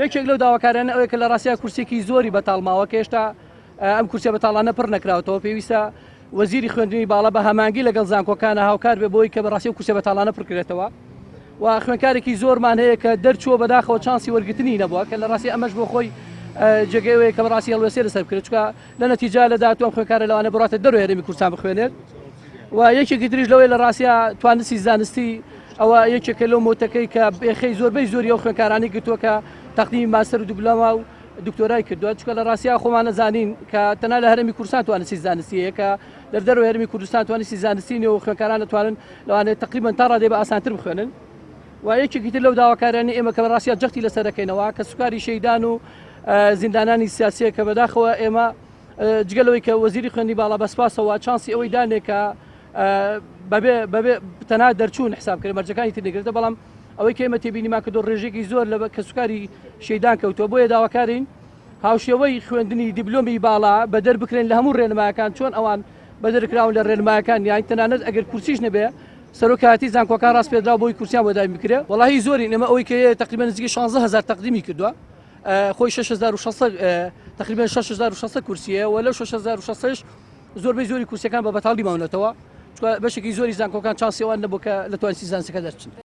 یەکێک لەو داواکارانە ئەوەیە کە لە ڕاستیە کورسێکی زۆری بەتاڵماوە کە هێشتا ئەم کورسە بەتاڵانە پڕ نەکراوەتەوە پێویستە وەزیری خوێندنی باڵا بە هەمانگی لەگەڵ زانکۆکانە هاوکار بێ بۆی کە بەڕاستی کورسە بەتاڵانە پڕکرێتەوە و خوێندکارێکی زۆرمان هەیە کە دەرچووە بەداخەوە چانسی وەرگرتنی نەبووە کە لە ڕاستی ئەمەش بۆ خۆی جێگەیەوەیە کە بەڕاستی هەڵوێسێ لەسەر بکرێت چونکە لە نەتیجا لە داهاتوو ئەم خوێندکارە لەوانە بڕاتە دەروی هەرێمی کوردستان بخوێنێت و یەکێکی تریش لەوەی لە ڕاستیە توانسی زانستی ئەوە یەکێکە لەو مۆتەکەی کە بێخەی زۆری ئەو خوێندکارانی گرتووە کە تەقدیمی ماستەر و دوبلۆما و دکتۆرای کردووە چونکە لە ڕاستیە خۆمان نەزانین کە تەنها لە هەرێمی کوردستان توانسی زانستی هەیە کە دەردەرەوەی هەرێمی کوردستان توانسی زانستی نیە و خوێندکاران دەتوانن لەوانەیە تقریباً تا ڕادێ بە ئاسانتر بخوێنن و یەکێکی تر لەو داواکارانی ئێمە کە بەڕاستیە جەختی لەسەر دەکەینەوە کە سوکاری شەیدان و زیندانانی سیاسیە کە بەداخەوە ئێمە جگەلەوەی کە وەزیری خوێندنی باڵا بەسپاسەوە چانسی ئەوەی دانێ کە بەبێ تەنها دەرچوون حساب کرد مەرجەکانی تر نەگرێتە بەڵام ئەوەی کە ئێمە تێبینیمان کە دۆ ڕێژێکی زۆر لە کە سوکاری شەیدان کەوتووە بۆیە داواکارین هاوشێوەی خوێندنی دیبلۆمی باڵا بە دەربکرێن لە هەموو ڕێنمایەکان چۆن ئەوان بەدەرکراون لە ڕێنمایەکان یان تەنانەت ئەگەر کورسیش نەبێ سەرۆکاتی زانکۆکان ڕاست پێدرا بۆی کورسیان بۆ دایم بکرێ وەڵاهی زۆرین ئێمە ئەوەی کە تقریبا نزیکەی 16000 تەقدیمی کردووە خۆی 6600 تقریبا 6600 کورسیە و لەو 6600 زۆربەی زۆری کورسەکان بە بەتاڵی ماونەتەوە بەشێکی زۆری زانکۆکان چاسی ئەوان نەبوو کە لە توانسی زانستەکە دەرچن